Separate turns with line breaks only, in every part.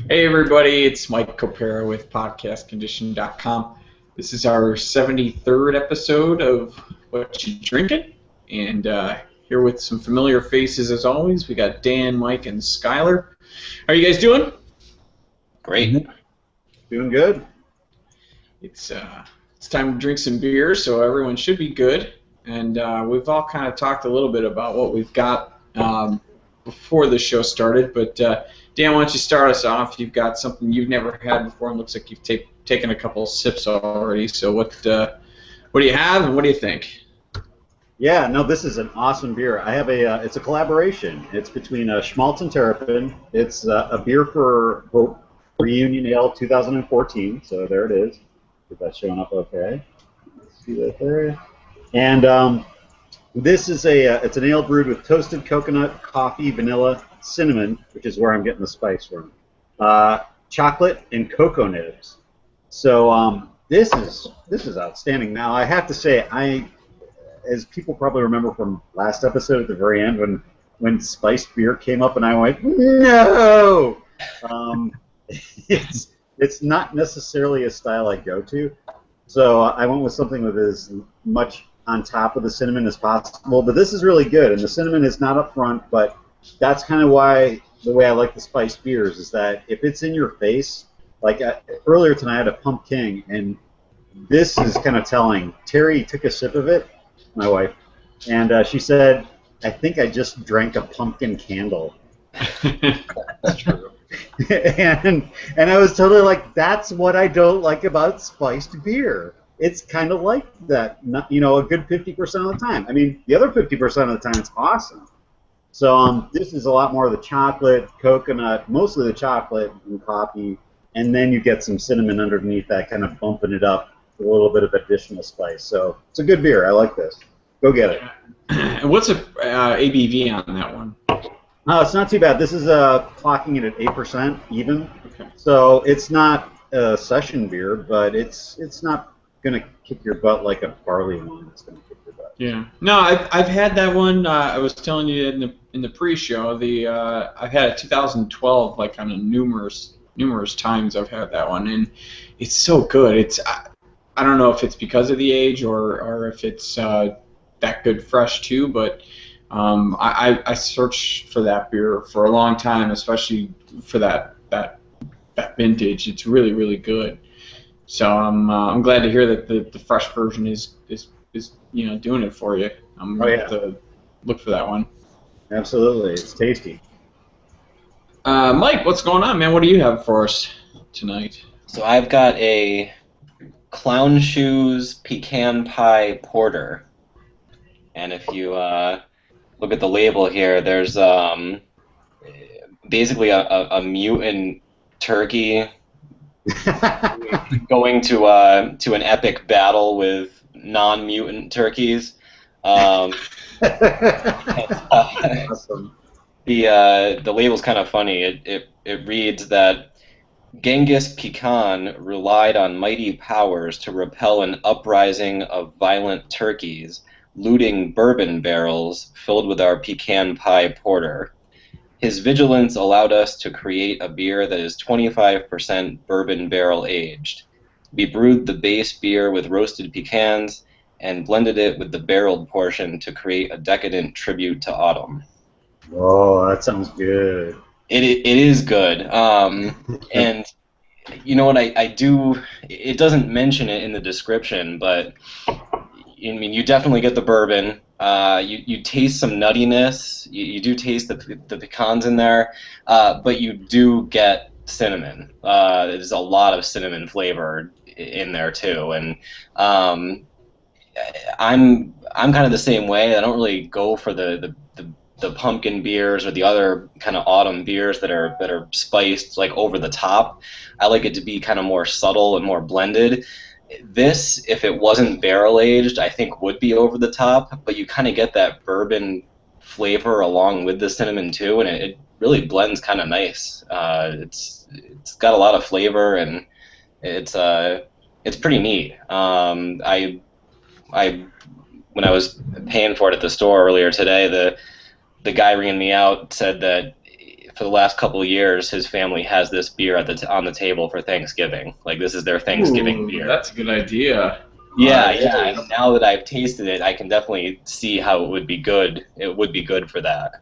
Hey everybody, it's Mike Copera with podcastcondition.com. This is our 73rd episode of What You Drinking, and here with some familiar faces as always. We got Dan, Mike, and Skylar. How are you guys doing?
Great.
Doing good.
It's time to drink some beer, so everyone should be good. And we've all kind of talked a little bit about what we've got before the show started, but Dan, why don't you start us off? You've got something you've never had before, and looks like you've taken a couple of sips already. So what do you have, and what do you think?
Yeah, no, this is an awesome beer. I have it's a collaboration. It's between Schmaltz and Terrapin. It's a beer for Reunion Ale 2014. So there it is. Is that showing up okay? Let's see that there. And this is it's an ale brewed with toasted coconut, coffee, vanilla, cinnamon, which is where I'm getting the spice from, chocolate, and cocoa nibs. So this is outstanding. Now I have to say, as people probably remember from last episode at the very end when spiced beer came up, and I went no. It's not necessarily a style I go to, so I went with something with as much on top of the cinnamon as possible. But this is really good, and the cinnamon is not up front, but that's kind of why the way I like the spiced beers is that if it's in your face, like earlier tonight I had a pumpkin, and this is kind of telling. Terry took a sip of it, my wife, and she said, "I think I just drank a pumpkin candle."
That's true.
and I was totally like, that's what I don't like about spiced beer. It's kind of like that, not, a good 50% of the time. I mean, the other 50% of the time, it's awesome. So this is a lot more of the chocolate, coconut, mostly the chocolate and coffee, and then you get some cinnamon underneath that, kind of bumping it up with a little bit of additional spice. So it's a good beer. I like this. Go get it.
And what's the ABV on that one?
No, it's not too bad. This is clocking it at 8% even.
Okay.
So it's not a session beer, but it's not going to kick your butt like a barley one. It's going to kick your butt.
Yeah. No, I've had that one. I was telling you in the pre-show. I've had it 2012 like on a numerous times. I've had that one, and it's so good. I don't know if it's because of the age or if it's that good fresh too, but I searched for that beer for a long time, especially for that vintage. It's really, really good. So I'm glad to hear that the fresh version is doing it for you. I'm going to have to look for that one.
Absolutely, it's tasty.
Mike, what's going on, man? What do you have for us tonight?
So I've got a Clown Shoes Pecan Pie Porter, and if you look at the label here, there's basically a mutant turkey going to an epic battle with non-mutant turkeys.
Awesome.
The label's kind of funny. It reads that Genghis Pecan relied on mighty powers to repel an uprising of violent turkeys, looting bourbon barrels filled with our pecan pie porter. His vigilance allowed us to create a beer that is 25% bourbon barrel aged. We brewed the base beer with roasted pecans and blended it with the barreled portion to create a decadent tribute to autumn.
Oh, that sounds good.
It is good. And you know what I do, it doesn't mention it in the description, but I mean, you definitely get the bourbon. You taste some nuttiness. You do taste the pecans in there, but you do get cinnamon. There's a lot of cinnamon flavor in there too, and I'm kind of the same way. I don't really go for the pumpkin beers or the other kind of autumn beers that are spiced like over the top. I like it to be kind of more subtle and more blended. This, if it wasn't barrel aged, I think would be over the top, but you kind of get that bourbon flavor along with the cinnamon too, and it really blends kind of nice. It's got a lot of flavor, and it's pretty neat. I when I was paying for it at the store earlier today, the guy ringing me out said that for the last couple of years, his family has this beer on the table for Thanksgiving. Like this is their Thanksgiving beer.
That's a good idea.
Yeah, yeah. And now that I've tasted it, I can definitely see how it would be good. It would be good for that.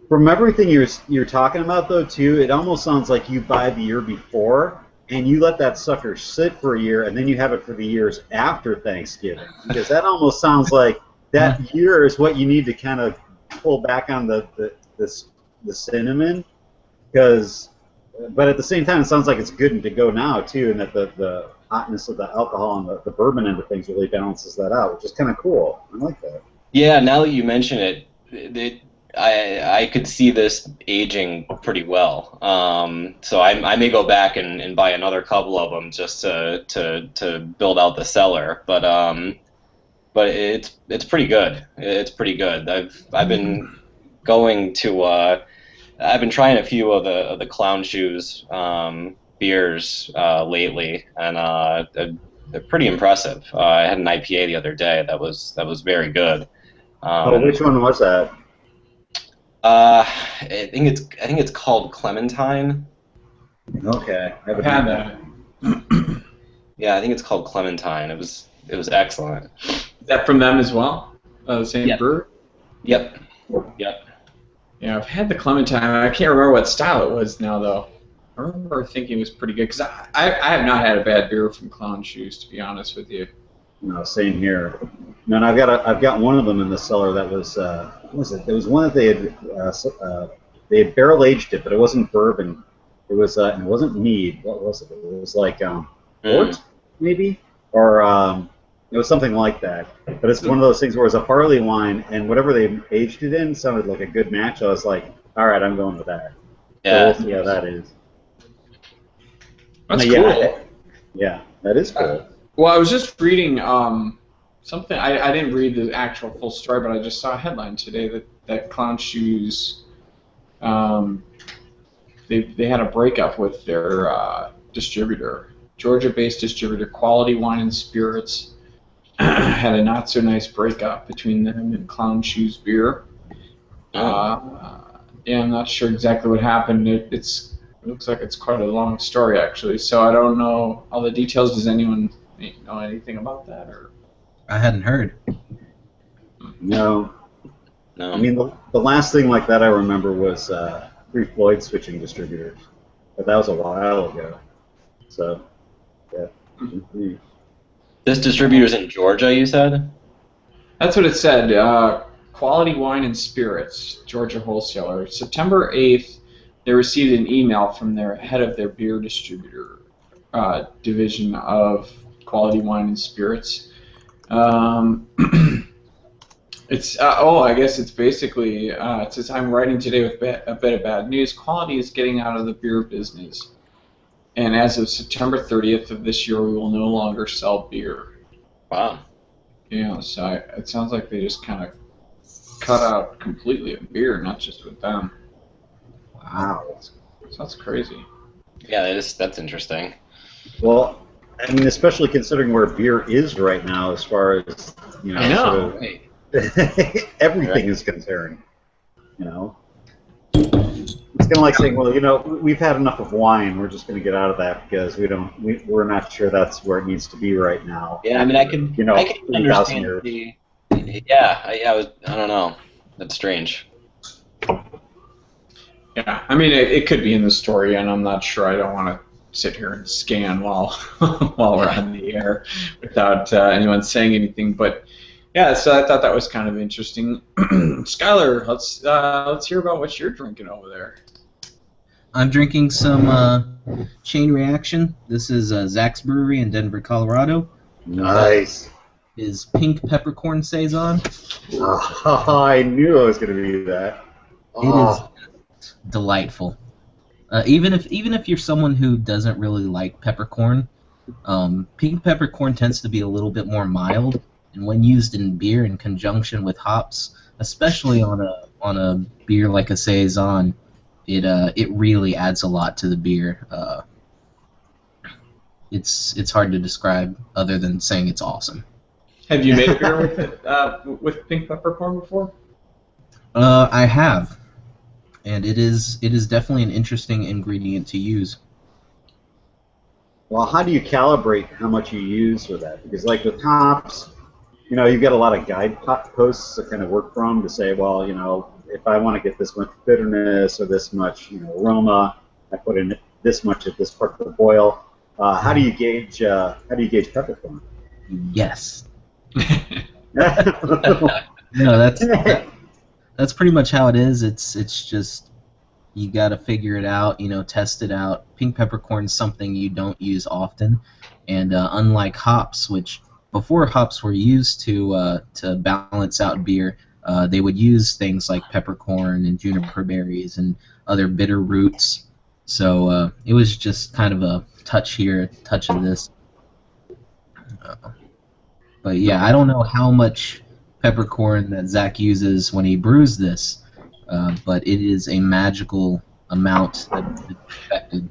From everything you're talking about, though, too, it almost sounds like you buy the year before and you let that sucker sit for a year, and then you have it for the years after Thanksgiving. Because that almost sounds like that year is what you need to kind of pull back on the cinnamon. But at the same time, it sounds like it's good to go now, too, and that the hotness of the alcohol and the bourbon end of things really balances that out, which is kind of cool. I like that.
Yeah, now that you mention it, I could see this aging pretty well. So I may go back and buy another couple of them just to build out the cellar. But it's pretty good. It's pretty good. I've been going to I've been trying a few of the Clown Shoes beers lately, and they're pretty impressive. I had an IPA the other day that was very good.
Which one was that?
I think it's called Clementine.
Okay,
I've had that.
Yeah, I think it's called Clementine. It was excellent.
Is that from them as well? The same brewer?
Yep.
Yeah, I've had the Clementine. I can't remember what style it was now, though. I remember thinking it was pretty good, because I have not had a bad beer from Clown Shoes, to be honest with you.
No, same here. No, and I've got one of them in the cellar that was what was it? There was one that they had barrel aged it, but it wasn't bourbon. It was and it wasn't mead. What was it? It was like port, maybe, or it was something like that. But it's one of those things where it was a barley wine, and whatever they aged it in sounded like a good match. I was like, all right, I'm going with that.
Yeah,
so we'll see how that is.
That's cool.
Yeah, that is cool.
Well, I was just reading something. I didn't read the actual full story, but I just saw a headline today that Clown Shoes, they had a breakup with their distributor, Georgia-based distributor, Quality Wine and Spirits. Had a not so nice breakup between them and Clown Shoes Beer. Yeah, I'm not sure exactly what happened. It looks like it's quite a long story, actually. So I don't know all the details. Does anyone know anything about that? Or
I hadn't heard.
No. I mean, the last thing like that I remember was Free Floyd switching distributors, but that was a while ago. So, yeah. Mm-hmm.
This distributor's in Georgia, you said?
That's what it said. Quality Wine and Spirits, Georgia wholesaler. September 8th, they received an email from their head of their beer distributor division of Quality Wine and Spirits. It's I guess it's basically it says, I'm writing today with a bit of bad news. Quality is getting out of the beer business, and as of September 30th of this year, we will no longer sell beer.
Wow.
Yeah, so it sounds like they just kind of cut out completely of beer, not just with them.
Wow.
So that's crazy.
Yeah, that's interesting.
Well, I mean, especially considering where beer is right now, as far as
I know.
Sort of, everything is concerned. It's kind of like saying, well, we've had enough of wine. We're just going to get out of that because we're not sure that's where it needs to be right now.
Yeah, I mean, I can understand
years.
I don't know. That's strange.
Yeah, I mean, it could be in the story, and I'm not sure. I don't want to sit here and scan while we're on the air without anyone saying anything. But yeah, so I thought that was kind of interesting. Skylar, let's hear about what you're drinking over there.
I'm drinking some Chain Reaction. This is Zach's Brewery in Denver, Colorado.
Nice.
Is Pink Peppercorn Saison.
Oh, I knew I was going to be that.
It is delightful. Even if you're someone who doesn't really like peppercorn, pink peppercorn tends to be a little bit more mild, and when used in beer in conjunction with hops, especially on a beer like a saison, it really adds a lot to the beer. It's hard to describe other than saying it's awesome.
Have you made a beer with pink peppercorn before?
I have. and it is definitely an interesting ingredient to use.
Well, how do you calibrate how much you use for that? Because like with hops, you've got a lot of guide posts to kind of work from to say, well, if I want to get this much bitterness or this much, aroma, I put in this much at this part of the boil. How do you gauge peppercorn?
Yes. No, that's pretty much how it is. It's just you got to figure it out, test it out. Pink peppercorn's something you don't use often, and unlike hops, which before hops were used to balance out beer, they would use things like peppercorn and juniper berries and other bitter roots. So it was just kind of a touch here, a touch of this. But yeah, I don't know how much peppercorn that Zach uses when he brews this, but it is a magical amount that is perfected.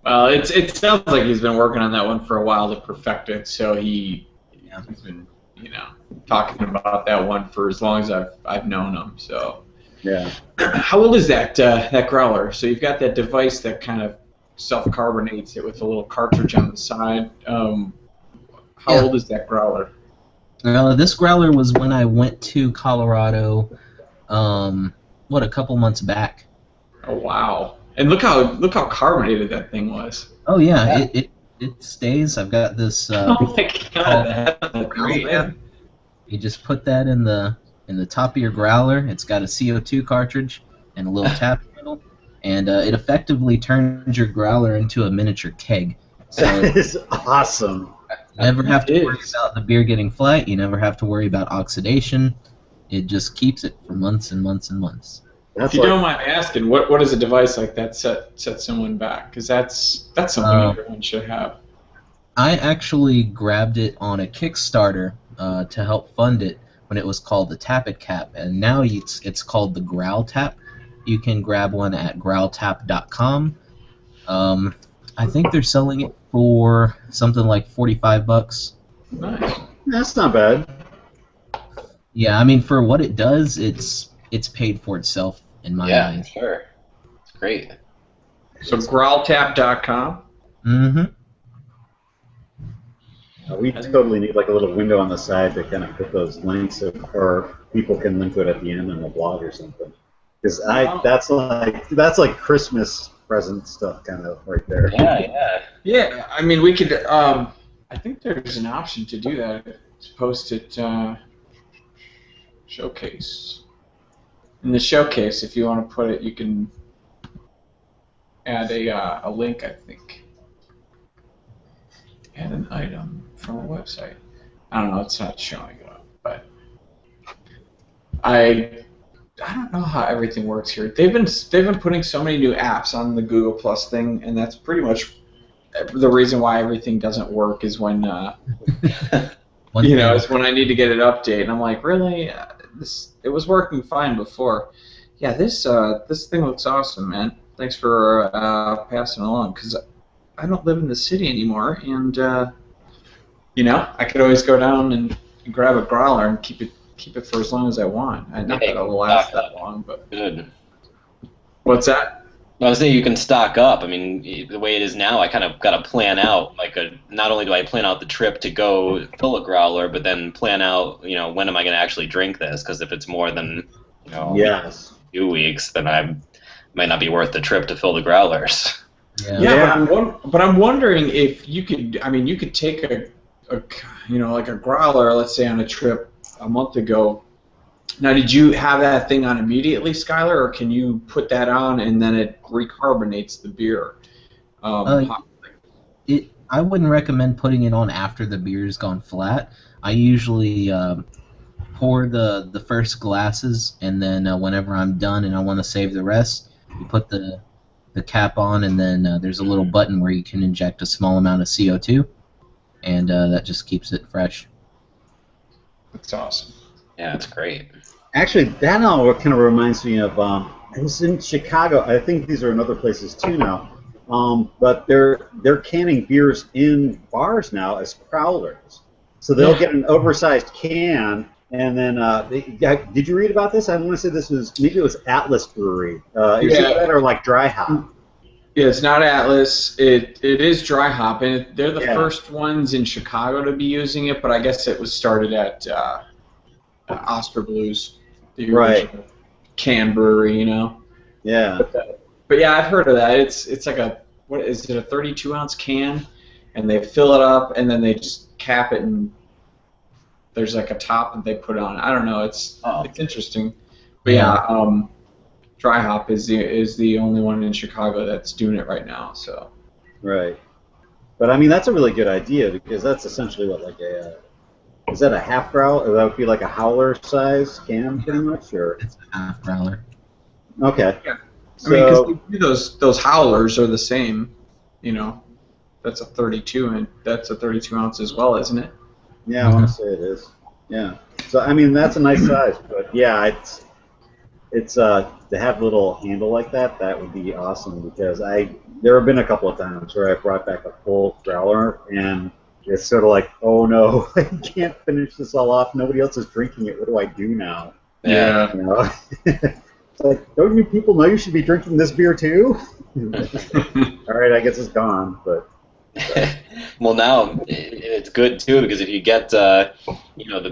Well, it sounds like he's been working on that one for a while to perfect it. So he's been talking about that one for as long as I've known him. So
yeah.
How old is that growler? So you've got that device that kind of self-carbonates it with a little cartridge on the side. How old is that growler?
This growler was when I went to Colorado, a couple months back.
Oh wow! And look how carbonated that thing was.
Oh yeah. It stays. I've got this.
Oh my god, that's great. Man.
You just put that in the top of your growler. It's got a CO2 cartridge and a little tap handle, and it effectively turns your growler into a miniature keg. So
that is awesome.
You never have to worry about the beer getting flat. You never have to worry about oxidation. It just keeps it for months and months and months.
If you don't mind asking, what does a device like that set someone back? Because that's something everyone should have.
I actually grabbed it on a Kickstarter to help fund it when it was called the Tap It Cap, and now it's called the Growl Tap. You can grab one at growltap.com. I think they're selling it for something like $45.
Nice.
That's not bad.
Yeah, I mean, for what it does, it's paid for itself in my eyes.
Yeah, sure. It's great.
So growltap.com.
Mm-hmm.
We totally need like a little window on the side to kind of put those links, or people can link to it at the end in the blog or something. Because that's like Christmas present stuff, kind of right there.
Yeah. I mean, we could. I think there's an option to do that. To post it. Showcase. In the showcase, if you want to put it, you can add a link. I think. Add an item from a website. I don't know. It's not showing up, but I don't know how everything works here. They've been putting so many new apps on the Google Plus thing, and that's pretty much the reason why everything doesn't work. Is when is when I need to get an update, and I'm like, really? It was working fine before. Yeah, this thing looks awesome, man. Thanks for passing along, because I don't live in the city anymore, and I could always go down and grab a growler and keep it for as long as I want. Not that it'll last that long, but
good.
What's that?
I was saying you can stock up. I mean, the way it is now, I kind of got to plan out. Not only do I plan out the trip to go fill a growler, but then plan out, when am I going to actually drink this? Because if it's more than,
yes,
2 weeks, then I might not be worth the trip to fill the growlers.
Yeah. But I'm wondering if you could. I mean, you could take a like a growler, let's say, on a trip a month ago. Now, did you have that thing on immediately, Skylar, or can you put that on and then it recarbonates the beer?
I wouldn't recommend putting it on after the beer's gone flat. I usually pour the first glasses, and then whenever I'm done and I want to save the rest, you put the cap on, and then there's a little button where you can inject a small amount of CO2, and that just keeps it fresh.
That's awesome.
Yeah, it's great.
Actually, that all kind of reminds me of, I was in Chicago. I think these are in other places too now. But they're canning beers in bars now as crowlers. So they'll get an oversized can, And then, did you read about this? I want to say this was maybe it was Atlas Brewery. Is it that or like Dry Hop?
Yeah, it's not Atlas. It is dry hop, and they're the
Yeah.
first ones in Chicago to be using it. But I guess it was started at Oscar Blues, the original can brewery, you know.
Yeah.
But yeah, I've heard of that. It's like what is it, a 32-ounce can, and they fill it up, and then they just cap it, and there's like a top that they put on. I don't know. It's interesting. But yeah, Dry Hop is the only one in Chicago that's doing it right now. So.
Right. But I mean, that's a really good idea because that's essentially what like is that a half growler? Or that would be like a howler size can, pretty much, or
It's a half growler.
okay.
Yeah.
So,
I mean, because those howlers are the same, you know. That's a 32, and that's a 32 ounce as well, isn't it?
yeah, I want to say it is. Yeah. So I mean, that's a nice size, but yeah, it's to have a little handle like that. That would be awesome because there have been a couple of times where I brought back a full growler and it's sort of like, oh no, I can't finish this all off. Nobody else is drinking it. What do I do now?
Yeah.
You know? It's like, don't you people know you should be drinking this beer too? All right, I guess it's gone, but.
Well, now it's good too because if you get the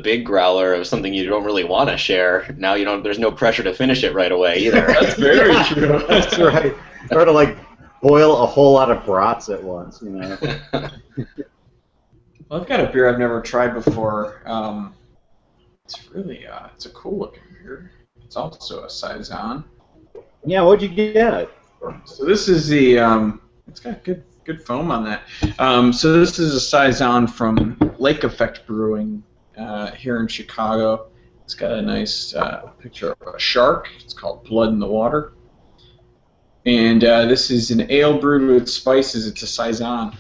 big growler of something you don't really want to share, now you don't. There's no pressure to finish it right away either.
That's very true.
That's right. Or to like boil a whole lot of brats at once, you know.
Well, I've got a beer I've never tried before. It's really it's a cool looking beer. It's also a saison.
Yeah, what'd you get?
So this is the it's got good foam on that. So this is a saison from Lake Effect Brewing here in Chicago. It's got a nice picture of a shark. It's called Blood in the Water. And this is an ale brewed with spices. It's a saison.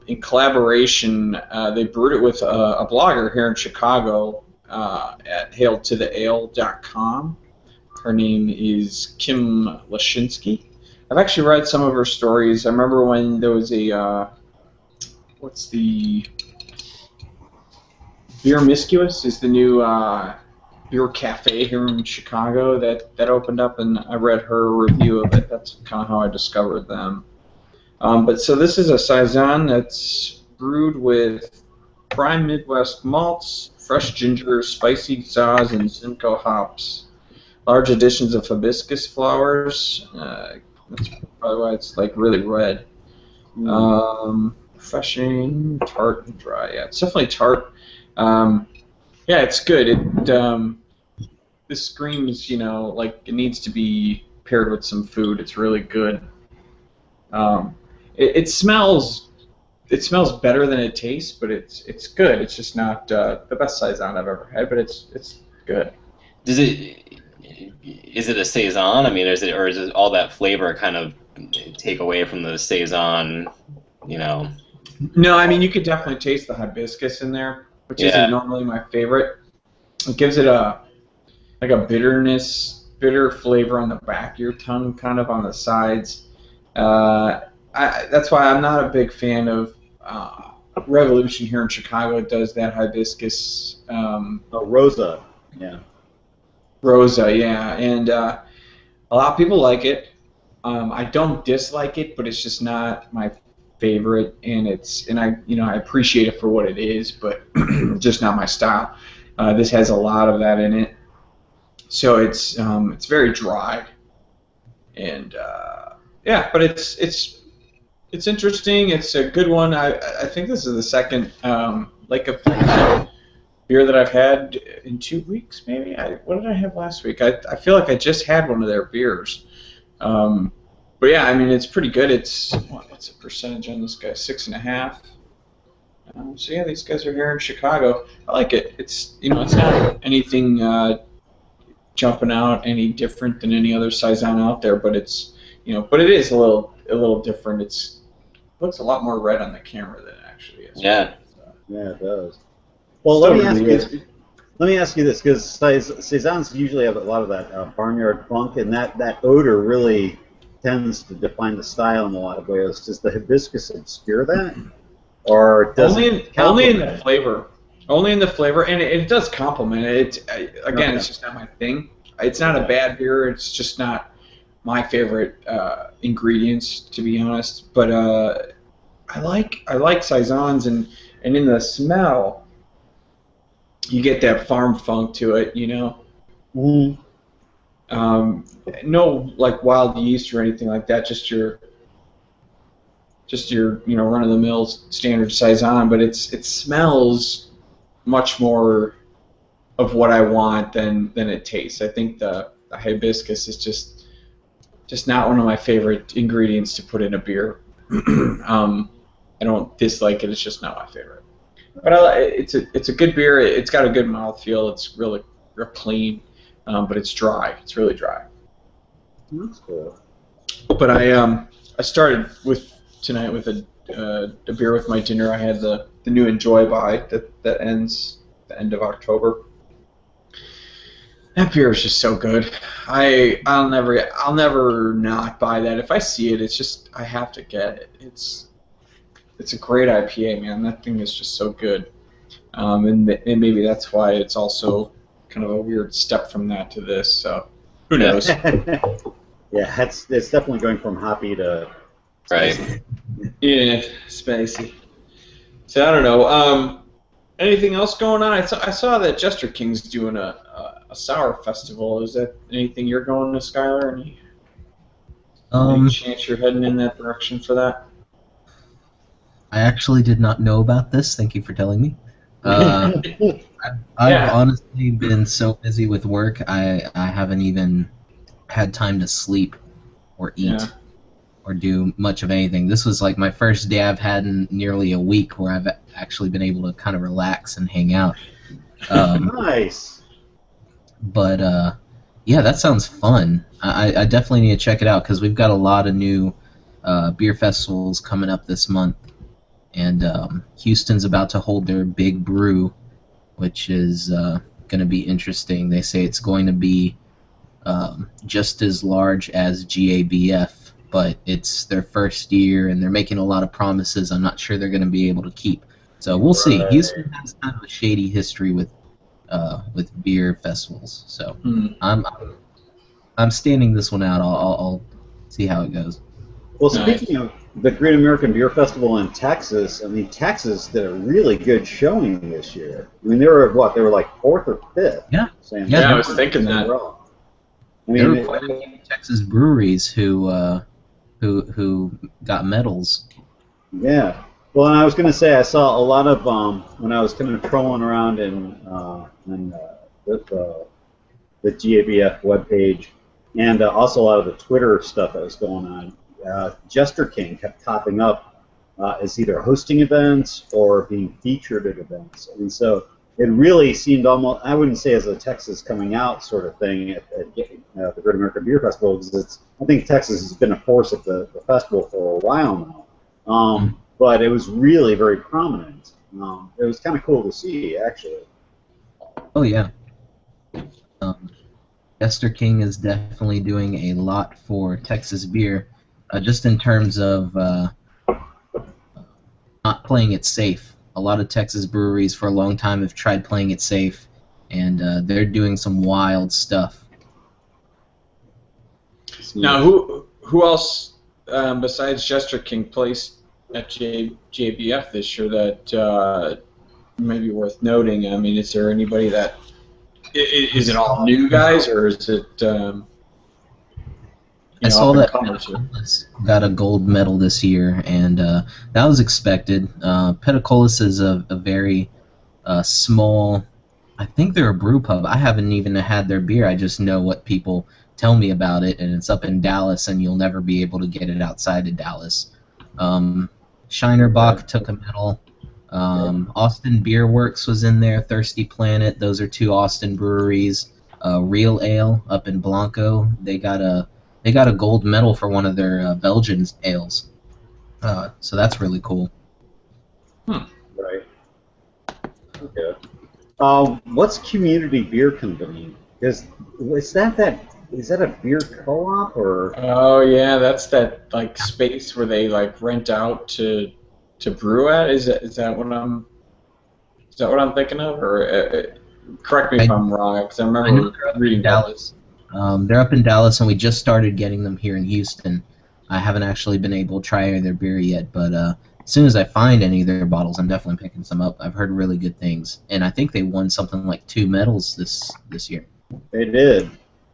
In collaboration, they brewed it with a blogger here in Chicago at hailtotheale.com. Her name is Kim Lashinsky. I've actually read some of her stories. I remember when there was a, what's the, Beer Miscuous is the new beer cafe here in Chicago that opened up, and I read her review of it. That's kind of how I discovered them. But so this is a saison that's brewed with prime Midwest malts, fresh ginger, spicy saws, and Simcoe hops. Large additions of hibiscus flowers. That's probably why it's like really red. Refreshing, tart, and dry. Yeah, it's definitely tart. Yeah, it's good. This screams, like it needs to be paired with some food. It's really good. It smells better than it tastes, but it's good. It's just not the best saison I've ever had, but it's good.
Is it a saison? I mean, is it all that flavor kind of take away from the saison?
No, I mean you could definitely taste the hibiscus in there, which isn't normally my favorite. It gives it a bitter flavor on the back of your tongue, kind of on the sides. That's why I'm not a big fan of Revolution here in Chicago. It does that hibiscus.
Rosa. Yeah.
Rosa, yeah, and a lot of people like it. I don't dislike it, but it's just not my favorite, and I appreciate it for what it is, but just not my style. This has a lot of that in it, so it's very dry, and yeah, but it's interesting. It's a good one. I think this is the second Lake Effect beer that I've had in 2 weeks, maybe. What did I have last week? I feel like I just had one of their beers. But yeah, I mean, it's pretty good. What's the percentage on this guy? 6.5. So yeah, these guys are here in Chicago. I like it. It's it's not anything jumping out any different than any other saison out there, but it's but it is a little different. It looks a lot more red on the camera than it actually is.
Yeah.
Yeah, it does. Well, let me ask you this, because saisons usually have a lot of that barnyard funk, and that odor really tends to define the style in a lot of ways. Does the hibiscus obscure that, or does
only in the flavor? Only in the flavor, and it does complement it. Again,
Okay.
it's just not my thing. It's not a bad beer. It's just not my favorite ingredients, to be honest. But I like saisons, and in the smell, you get that farm funk to it.
Mm.
Um, no like wild yeast or anything like that. Just your run of the mill standard saison, but it smells much more of what I want than it tastes. I think the hibiscus is just not one of my favorite ingredients to put in a beer. I don't dislike it. It's just not my favorite. But it's a good beer. It's got a good mouthfeel. It's really real clean, but it's dry. It's really dry.
That's cool.
But I started with tonight with a beer with my dinner. I had the new Enjoy by that ends the end of October. That beer is just so good. I'll never not buy that. If I see it, it's just I have to get it. It's a great IPA, man. That thing is just so good. And maybe that's why it's also kind of a weird step from that to this. So who knows?
Yeah, it's definitely going from hoppy to
Right.
spicy.
Yeah, spicy. So I don't know. Anything else going on? I saw that Jester King's doing a sour festival. Is that anything you're going to, Skylar? Any chance you're heading in that direction for that?
I actually did not know about this. Thank you for telling me. I've
Yeah.
honestly been so busy with work, I haven't even had time to sleep or eat
Yeah.
or do much of anything. This was like my first day I've had in nearly a week where I've actually been able to kind of relax and hang out.
Nice.
But yeah, that sounds fun. I definitely need to check it out because we've got a lot of new beer festivals coming up this month, and Houston's about to hold their big brew, which is going to be interesting. They say it's going to be just as large as GABF, but it's their first year and they're making a lot of promises I'm not sure they're going to be able to keep. So we'll see.
Right.
Houston has kind of a shady history with beer festivals, so
Hmm.
I'm standing this one out. I'll see how it goes.
Well,
Nice.
speaking of the Great American Beer Festival in Texas, I mean, Texas did a really good showing this year. I mean, they were what? They were like fourth or fifth.
Yeah.
Same
Yeah,
I was thinking that.
I
There
mean,
were quite a few Texas breweries who got medals.
yeah. Well, and I was going to say I saw a lot of when I was kind of trolling around with the GABF webpage, and also a lot of the Twitter stuff that was going on. Jester King kept popping up as either hosting events or being featured at events, and so it really seemed almost, I wouldn't say as a Texas coming out sort of thing at the Great American Beer Festival, because I think Texas has been a force at the festival for a while now. But it was really very prominent. It was kind of cool to see, actually.
Oh yeah. Esther King is definitely doing a lot for Texas beer, just in terms of not playing it safe. A lot of Texas breweries for a long time have tried playing it safe, and they're doing some wild stuff.
Now, who else besides Jester King placed at JBF this year that may be worth noting? I mean, is there anybody that is it all new guys or is it
I saw that
up-and-comers here?
Petacolis got a gold medal this year, and that was expected. Petacolis is a very small. I think they're a brew pub. I haven't even had their beer. I just know what people tell me about it, and it's up in Dallas, and you'll never be able to get it outside of Dallas. Shinerbach took a medal. Austin Beer Works was in there. Thirsty Planet. Those are two Austin breweries. Real Ale up in Blanco. They got a gold medal for one of their Belgian ales. So that's really cool.
Right. Okay. What's Community Beer Company? Is that a beer co-op or?
Oh yeah, that's that like space where they like rent out to brew at. Is that what I'm Is that what I'm thinking of? Or correct me if I'm wrong, because I
I know
remember
they're up in
reading about this.
Dallas. They're up in Dallas, and we just started getting them here in Houston. I haven't actually been able to try their beer yet, but as soon as I find any of their bottles, I'm definitely picking some up. I've heard really good things, and I think they won something like 2 medals this year.
They did.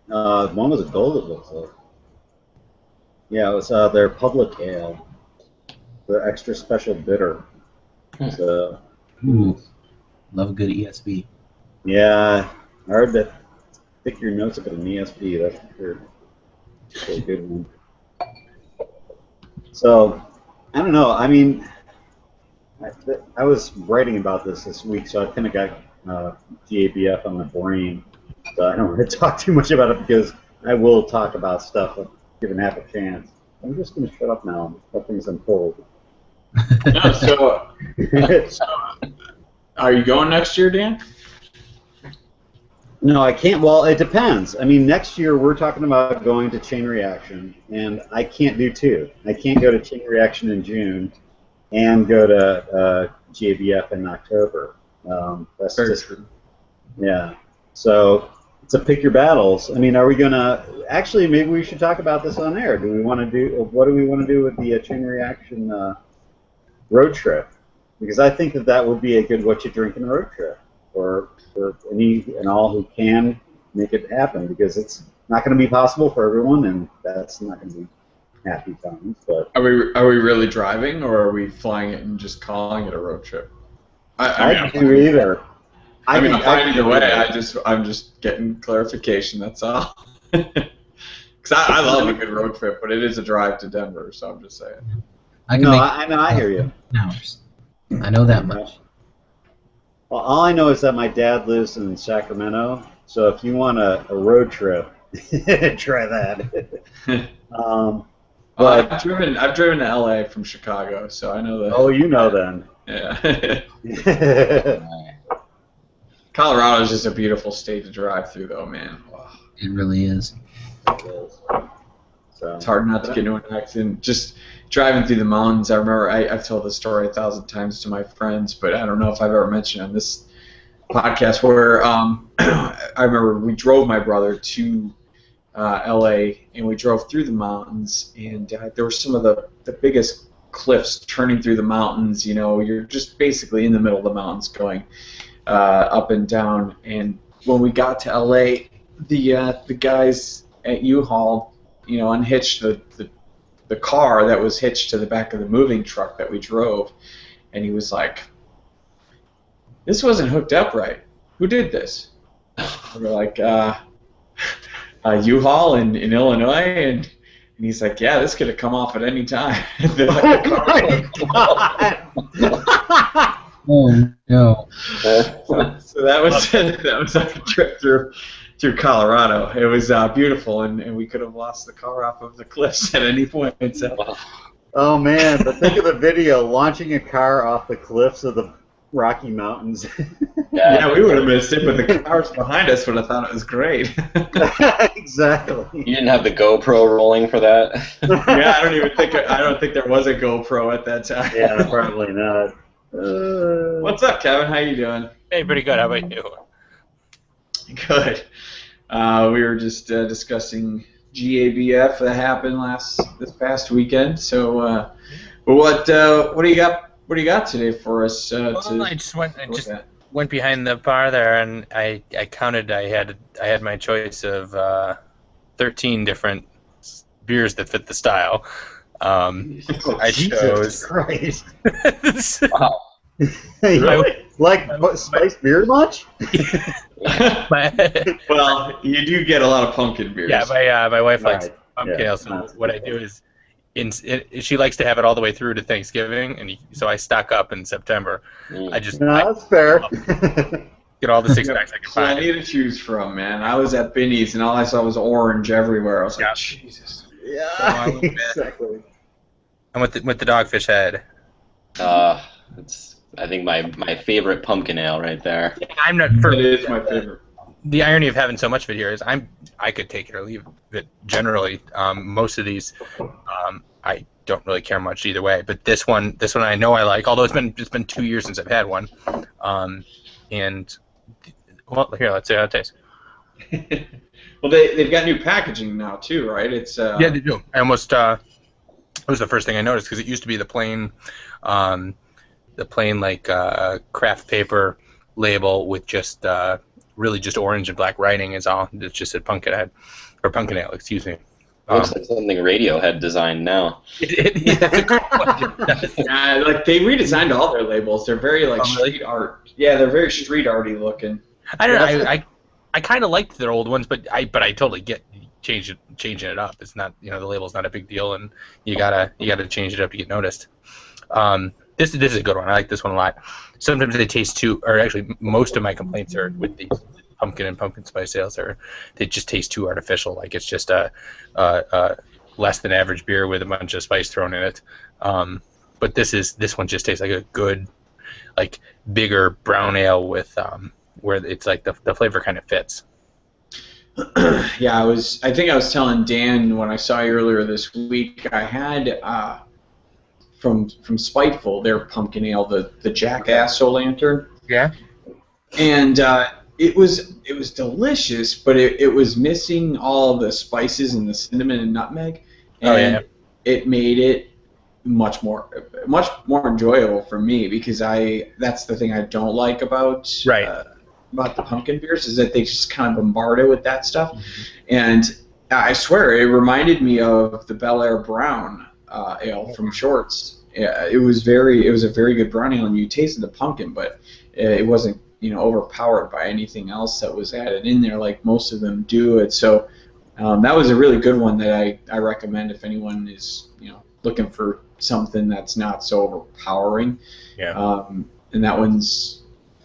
One was a gold, it looks like. Yeah, it was their public ale, the extra special bitter. So,
Ooh, love a good ESB.
yeah, hard to pick your notes up at an ESP, that's for sure. It's a good one. So, I don't know. I mean, I was writing about this week, so I kind of got GABF on my brain. So I don't want to talk too much about it because I will talk about stuff given half a chance. I'm just going to shut up now and let things unfold.
No, so, are you going next year, Dan?
No, I can't. Well, it depends. I mean, next year we're talking about going to Chain Reaction, and I can't do two. I can't go to Chain Reaction in June and go to GABF in October. That's
Very
just
true.
yeah. So it's a pick your battles. I mean, are we gonna actually? Maybe we should talk about this on air. Do we want to do? What do we want to do with the Chain Reaction road trip? Because I think that would be a good what you drinking road trip for any and all who can make it happen. Because it's not going to be possible for everyone, and that's not going to be happy times. But
Are we really driving, or are we flying it and just calling it a road trip?
I can do either.
I'm fine either way.
either.
I'm just getting clarification. That's all. Because I love a good road trip, but it is a drive to Denver, so I'm just saying.
I can
No,
make
I hear you.
hours. I know that much.
Well, all I know is that my dad lives in Sacramento, so if you want a road trip, try that. But
I've driven to LA from Chicago, so I know that.
oh, you know then.
Yeah. Colorado is just a beautiful state to drive through, though, man. Wow.
It really is.
So,
It's hard not to get into an accident. Just driving through the mountains. I remember I've told this story 1,000 times to my friends, but I don't know if I've ever mentioned on this podcast where I remember we drove my brother to LA and we drove through the mountains, and there were some of the biggest cliffs turning through the mountains. You know, you're just basically in the middle of the mountains going up and down. And when we got to LA, the guys at U-Haul, you know, unhitched the car that was hitched to the back of the moving truck that we drove, and he was like, "This wasn't hooked up right. Who did this?" We were like, U-Haul in Illinois, and he's like, "Yeah, this could have come off at any time."
Oh no.
So that was our trip through Colorado. It was beautiful, and we could have lost the car off of the cliffs at any point. So.
oh man, but think of the video launching a car off the cliffs of the Rocky Mountains.
Yeah, we would have missed it, but the cars behind us would have thought it was great.
Exactly.
You didn't have the GoPro rolling for that?
Yeah, I don't think there was a GoPro at that time.
Yeah, probably not.
What's up, Kevin? How you doing?
Hey, pretty good. How about you?
Good. We were just discussing GABF that happened this past weekend. So, but what do you got? What do you got today for us?
I just went behind the bar there, and I counted. I had my choice of 13 different beers that fit the style. I
Jesus
chose.
Christ.
Wow.
Like spiced beer much?
Well, you do get a lot of pumpkin beers.
Yeah, my wife likes
Right.
pumpkin
Yeah,
ale, so
that's
what I do is, she likes to have it all the way through to Thanksgiving, and so I stock up in September. I just
No, that's fair.
get all the 6-packs I can find.
Plenty to choose from, man. I was at Binny's and all I saw was orange everywhere. I was like,
Yeah.
Jesus.
Yeah, exactly.
I'm with the Dogfish Head.
It's I think my favorite pumpkin ale right there.
I'm not for
It is my favorite.
the irony of having so much of it here is I could take it or leave it generally. Most of these I don't really care much either way. But this one I know I like. Although it's been 2 years since I've had one. And well, here, let's see how it tastes.
Well, they've got new packaging now too, right? It's
Yeah, they do. I almost it was the first thing I noticed because it used to be um, the plain like craft paper label with just really just orange and black writing is all. It just said Pumpkinhead or Pumpkin Ale, excuse me.
Looks like something Radiohead designed now.
like they redesigned all their labels. They're very like street art. Yeah, they're very street arty looking.
I don't know. I kind of liked their old ones, but I totally get changing it up. It's not, the label's not a big deal, and you gotta change it up to get noticed. This is a good one. I like this one a lot. Sometimes they taste too, or actually most of my complaints are with these pumpkin and pumpkin spice ales, or they just taste too artificial. Like it's just a less than average beer with a bunch of spice thrown in it. But this one just tastes like a good, like bigger brown ale with where it's like the flavor kind of fits.
Yeah, I think I was telling Dan when I saw you earlier this week. I had from Spiteful their pumpkin ale, the Jackass Soul Lantern.
Yeah.
And it was delicious, but it was missing all the spices and the cinnamon and nutmeg. And it made it much more enjoyable for me because that's the thing I don't like about the pumpkin beers is that they just kind of bombard it with that stuff. Mm-hmm. And I swear it reminded me of the Bel Air Brown ale from Shorts. Yeah, it was a very good brown ale, and you tasted the pumpkin, but it wasn't overpowered by anything else that was added in there like most of them do it. So that was a really good one that I recommend if anyone is looking for something that's not so overpowering.
Yeah.
And that one's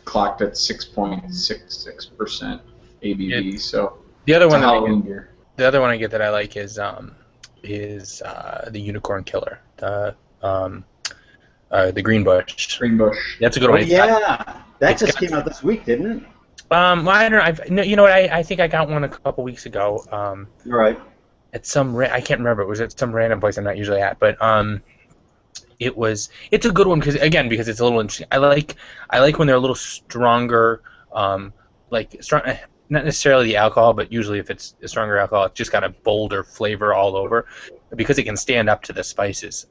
clocked at 6.66% ABV. Yeah. So
the other one I get that I like is the Unicorn Killer, the Green Bush.
Green Bush.
That's a good one.
Yeah, that just came out this week, didn't it?
Well, I don't know. You know what? I think I got one a couple weeks ago.
Right.
At some I can't remember. It was at some random place I'm not usually at, but it's a good one because it's a little interesting. I like when they're a little stronger, not necessarily the alcohol, but usually if it's a stronger alcohol, it's just got a bolder flavor all over because it can stand up to the spices.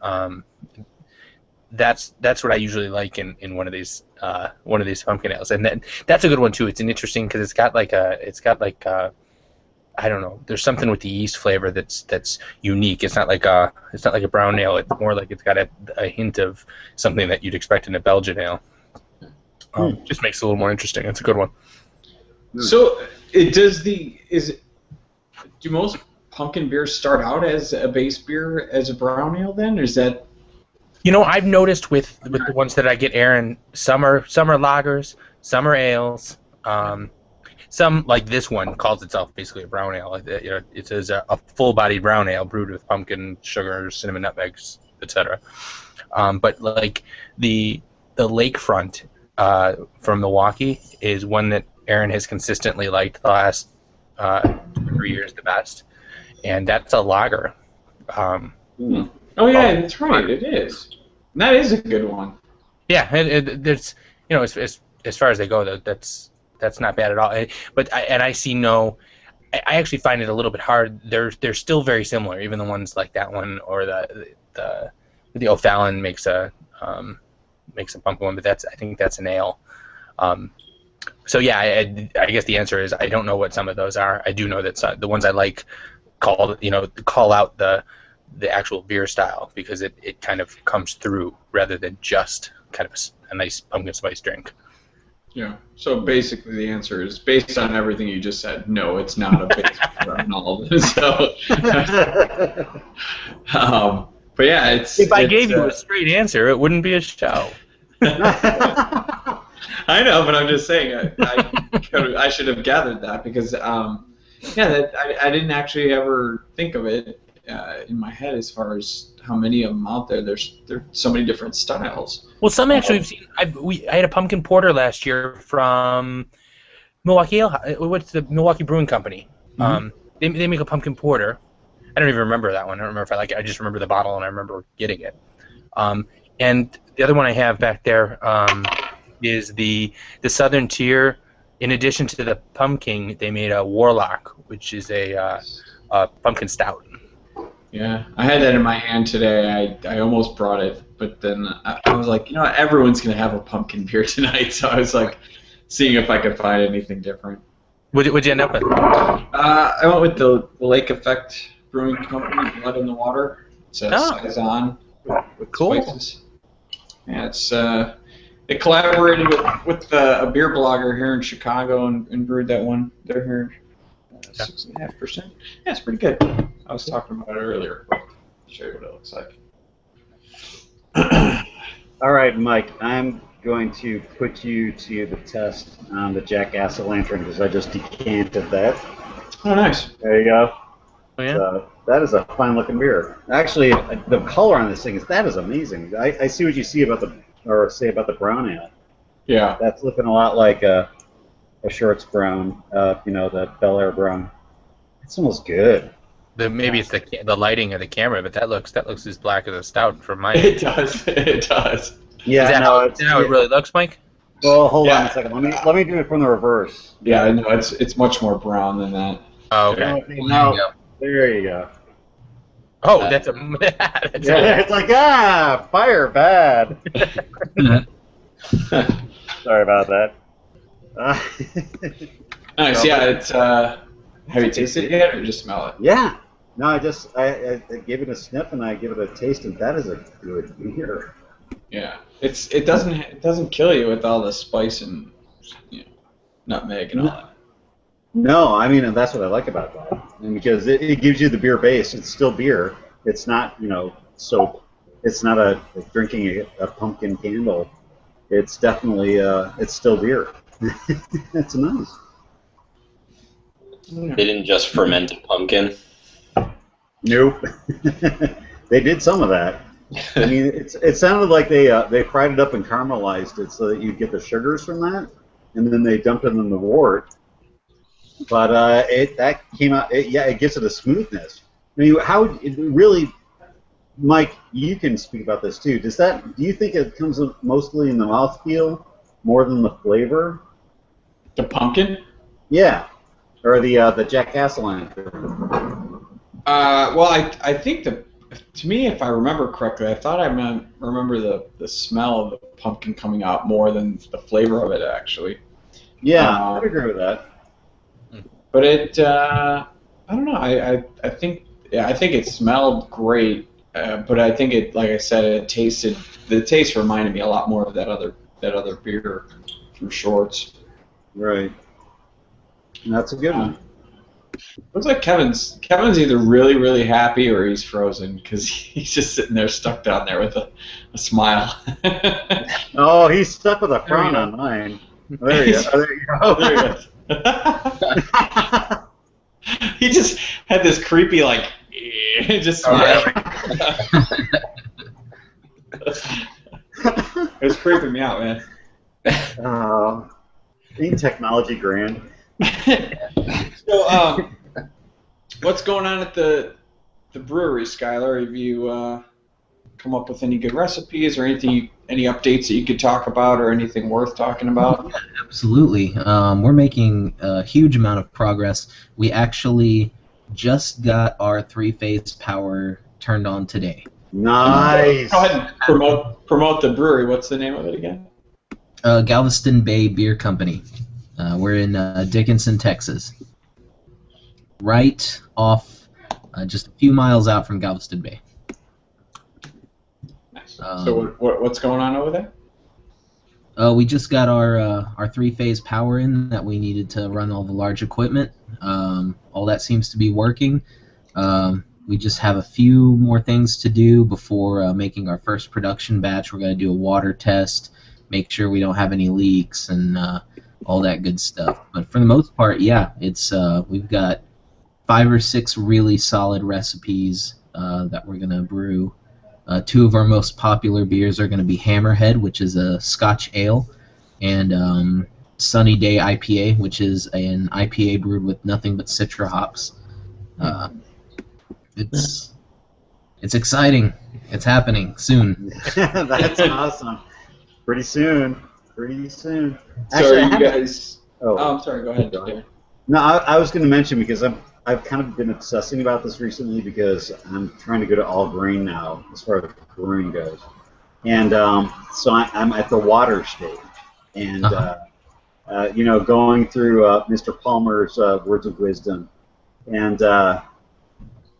That's what I usually like in one of these pumpkin ales, and then that's a good one too. It's an interesting because it's got like I don't know. There's something with the yeast flavor that's unique. It's not like a brown ale. It's more like it's got a hint of something that you'd expect in a Belgian ale. Just makes it a little more interesting. It's a good one.
So do most pumpkin beers start out as a base beer as a brown ale then, or is that?
I've noticed with the ones that I get, Aaron, some are lagers, some are ales. Some, like this one, calls itself basically a brown ale. It says a full-bodied brown ale brewed with pumpkin, sugar, cinnamon, nutmegs, etc. But like the Lakefront from Milwaukee is one that Aaron has consistently liked the last 3 years the best, and that's a lager.
Oh yeah, that's right. It is. And that is a good one.
Yeah, there's as far as they go, that's not bad at all. But I see I actually find it a little bit hard. They're still very similar, even the ones like that one or the O'Fallon makes a pumpkin one, but I think that's an ale. So yeah, I guess the answer is I don't know what some of those are. I do know that the ones I like call out the actual beer style because it kind of comes through rather than just kind of a nice pumpkin spice drink.
Yeah. So basically, the answer is based on everything you just said. No, it's not a base beer on all of this. So, but yeah,
if I gave you a straight answer, it wouldn't be a show.
I know, but I'm just saying I should have gathered that because I didn't actually ever think of it in my head as far as how many of them out there. There's so many different styles.
Well, some actually we've seen. I had a pumpkin porter last year from Milwaukee. What's the Milwaukee Brewing Company? Mm-hmm. They make a pumpkin porter. I don't even remember that one. I don't remember if I like it. I just remember the bottle and I remember getting it. And the other one I have back there, is the Southern Tier. In addition to the pumpkin, they made a Warlock, which is a pumpkin stout.
Yeah, I had that in my hand today. I almost brought it, but then I was like, you know what, everyone's gonna have a pumpkin beer tonight, so I was like, seeing if I could find anything different.
What'd you end up with?
I went with the Lake Effect Brewing Company, Blood in the Water. It's a Saison
Cool.
spices. Yeah, it's they collaborated with a beer blogger here in Chicago and brewed that one. They're here 6.5%. Yeah, it's pretty good. I was talking about it earlier. I'll show you what it looks like.
All right, Mike, I'm going to put you to the test on the Jackass Lantern because I just decanted that.
Oh, nice.
There you go.
Oh, yeah?
So, that is a fine-looking beer. Actually, the color on this thing is amazing. I see what you say about the brown ale.
Yeah.
That's looking a lot like a Shorts brown, the Bel Air brown. It smells good.
Maybe it's the lighting of the camera, but that looks as black as a stout from mine.
It does. It does.
Yeah,
Is that how it really looks, Mike?
Well, hold on a second. Let me do it from the reverse.
Yeah, I know. It's much more brown than that.
Oh, okay.
Now, there you go.
Oh, that's
it's like fire bad. Sorry about that.
Nice. Yeah, it's. Have you tasted it yet, or just smell it?
Yeah. No, I gave it a sniff and I give it a taste, and that is a good beer.
Yeah, it doesn't kill you with all the spice and nutmeg and all that.
No, I mean, and that's what I like about that, and because it gives you the beer base. It's still beer. It's not soap. It's not like drinking a pumpkin candle. It's definitely it's still beer. It's nice.
They didn't just ferment a pumpkin.
Nope. They did some of that. I mean, it sounded like they fried it up and caramelized it so that you'd get the sugars from that, and then they dumped it in the wort. But that came out. It gives it a smoothness. I mean, Mike, you can speak about this too. Do you think it comes mostly in the mouthfeel more than the flavor?
The pumpkin?
Yeah, or the Jackass
Well, I think to me, if I remember correctly, I thought I remember the smell of the pumpkin coming out more than the flavor of it, actually.
Yeah, I would agree with that.
But I don't know. I think it smelled great, but I think it, like I said, the taste reminded me a lot more of that other beer from Shorts.
Right. That's a good one.
Looks like Kevin's either really, really happy or he's frozen because he's just sitting there stuck down there with a smile.
Oh, he's stuck with a frown on mine. There you go. There you go.
There he is. He just had this creepy, just smile. It was creeping me out, man.
Oh, ain't technology grand?
So, what's going on at the brewery, Skylar? Have you come up with any good recipes or any updates that you could talk about or anything worth talking about?
Yeah, absolutely. We're making a huge amount of progress. We actually just got our 3-phase power turned on today.
Nice.
Go ahead and promote the brewery. What's the name of it again?
Galveston Bay Beer Company. We're in Dickinson, Texas. Right off, just a few miles out from Galveston Bay.
Nice. So what's going on over there?
We just got our 3-phase power in that we needed to run all the large equipment. All that seems to be working. We just have a few more things to do before making our first production batch. We're going to do a water test, make sure we don't have any leaks, and all that good stuff. But for the most part, yeah, it's we've got 5 or 6 really solid recipes that we're going to brew. 2 of our most popular beers are going to be Hammerhead, which is a Scotch ale, and Sunny Day IPA, which is an IPA brewed with nothing but Citra hops. It's exciting. It's happening soon.
That's awesome. Pretty soon. pretty soon.
So
Actually,
are
I
you
haven't.
guys?
Oh,
Oh, I'm sorry. Go ahead.
go ahead.
Dan.
No, I was going to mention because I've kind of been obsessing about this recently because I'm trying to go to all grain now as far as brewing goes, and so I'm at the water stage, and going through Mr. Palmer's words of wisdom, and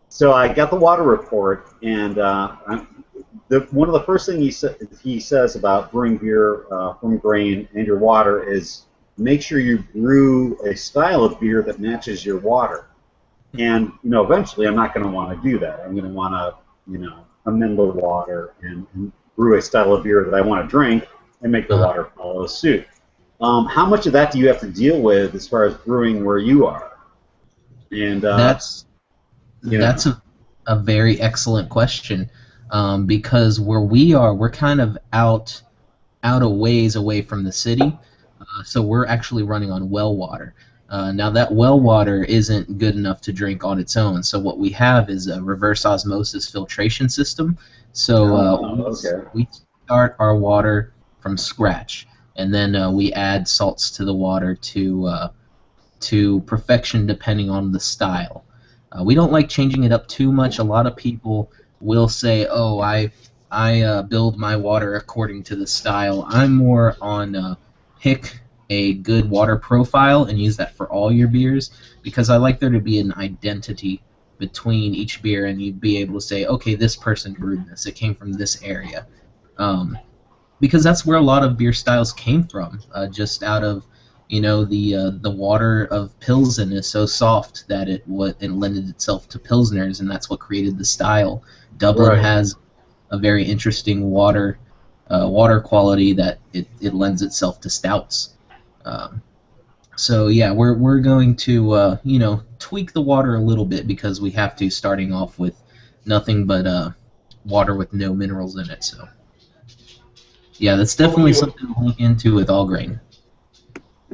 so I got the water report, and one of the first things he says about brewing beer from grain and your water is make sure you brew a style of beer that matches your water. And eventually, I'm not going to want to do that. I'm going to want to, amend the water and brew a style of beer that I want to drink and make the water follow suit. How much of that do you have to deal with as far as brewing where you are? And
That's a very excellent question, because where we are, we're kind of out a ways away from the city, so we're actually running on well water. Now that well water isn't good enough to drink on its own, so what we have is a reverse osmosis filtration system. So we start our water from scratch, and then we add salts to the water to perfection depending on the style. We don't like changing it up too much. A lot of people will say, "Oh, I build my water according to the style." I'm more on pick a good water profile and use that for all your beers, because I like there to be an identity between each beer, and you'd be able to say, "Okay, this person brewed this. It came from this area," because that's where a lot of beer styles came from, just out of the water of Pilsen is so soft that it lended itself to Pilsners, and that's what created the style. Dublin has a very interesting water quality that it lends itself to stouts. So yeah, we're going to tweak the water a little bit because we have to, starting off with nothing but water with no minerals in it. So yeah, that's definitely something to look into with all grain.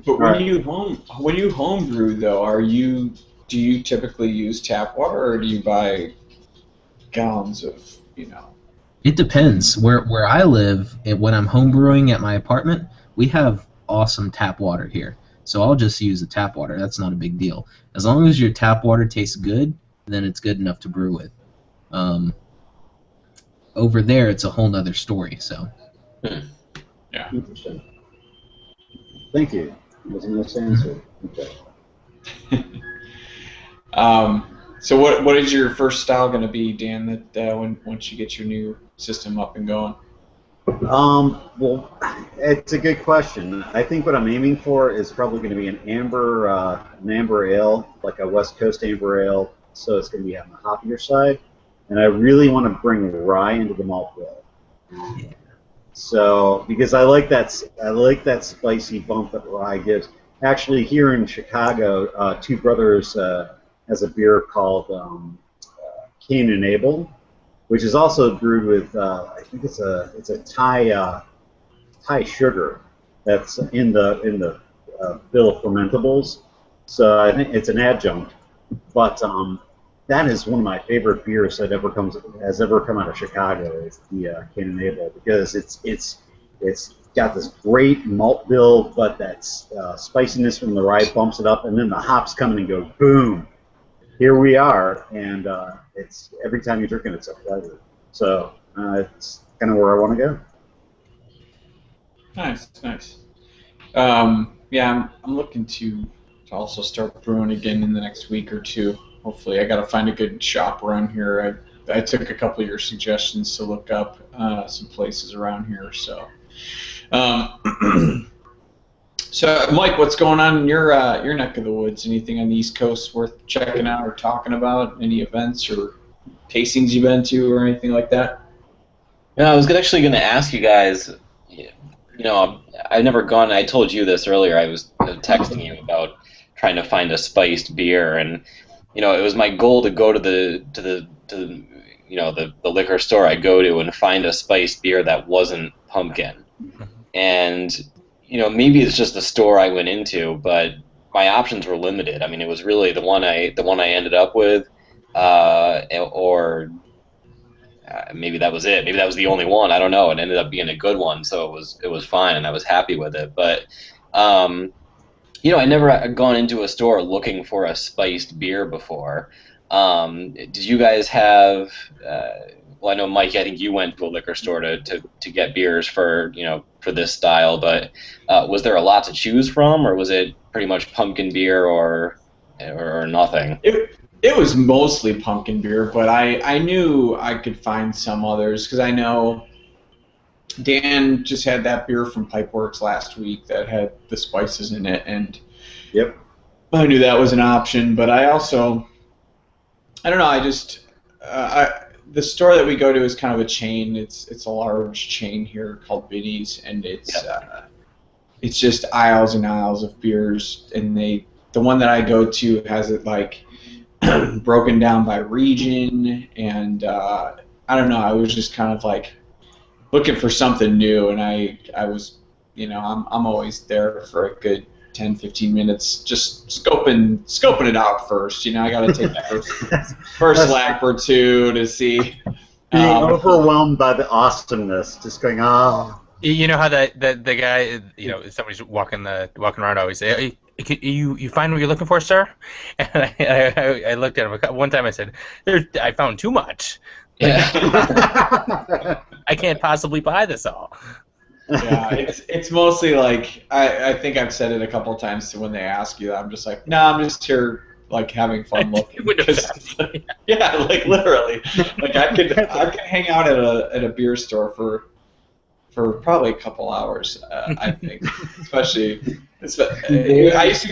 But when you homebrew though, do you typically use tap water or do you buy gallons of
It depends. Where I live, when I'm homebrewing at my apartment, we have awesome tap water here. So I'll just use the tap water. That's not a big deal. As long as your tap water tastes good, then it's good enough to brew with. Over there, it's a whole nother story. So.
Yeah.
Interesting. Thank you. That was a nice answer. Okay.
So what is your first style going to be, Dan? That once you get your new system up and going.
Well, it's a good question. I think what I'm aiming for is probably going to be an amber ale, like a West Coast amber ale. So it's going to be on the hoppier side, and I really want to bring rye into the malt bill.
Yeah.
So because I like that spicy bump that rye gives. Actually, here in Chicago, Two Brothers has a beer called Cain and Abel, which is also brewed with I think it's a Thai sugar that's in the bill of fermentables. So I think it's an adjunct, but that is one of my favorite beers that has ever come out of Chicago. Is the Cain and Abel, because it's got this great malt bill, but that spiciness from the rye bumps it up, and then the hops come in and go boom. Here we are, and it's every time you drink it, it's a pleasure. So it's kind of where I want to go.
Nice. Yeah, I'm looking to also start brewing again in the next week or two. Hopefully, I got to find a good shop around here. I took a couple of your suggestions to look up some places around here. So, so Mike, what's going on in your neck of the woods? Anything on the East Coast worth checking out or talking about? Any events or tastings you've been to or anything like that?
I was actually going to ask you guys. I've never gone. I told you this earlier. I was texting you about trying to find a spiced beer, and it was my goal to go to the liquor store I go to and find a spiced beer that wasn't pumpkin. And maybe it's just the store I went into, but my options were limited. I mean, it was really the one I ended up with, or maybe that was it. Maybe that was the only one. I don't know. It ended up being a good one, so it was fine, and I was happy with it. But I never had gone into a store looking for a spiced beer before. Did you guys have? Well, I know Mike. I think you went to a liquor store to get beers for for this style. But was there a lot to choose from, or was it pretty much pumpkin beer or nothing?
It was mostly pumpkin beer, but I knew I could find some others because I know Dan just had that beer from Pipeworks last week that had the spices in it, and
Yep.
I knew that was an option. But I also, I don't know, the store that we go to is kind of a chain. It's a large chain here called Biddy's, and it's just aisles and aisles of beers, and the one that I go to has it like broken down by region, and I don't know. I was just kind of like looking for something new, and I was, I'm always there for a good 10, 15 minutes, just scoping it out first. I got to take that first lap or two to see.
Being overwhelmed by the awesomeness, just going, oh.
You know how the guy, somebody's walking around always say, hey, you find what you're looking for, sir? And I looked at him one time. I said, I found too much.
Yeah.
I can't possibly buy this all.
Yeah, it's mostly like I think I've said it a couple of times when they ask you that. I'm just like, no, I'm just here like having fun looking. Yeah, like literally, like I could hang out at a beer store for probably a couple hours. I think, especially I used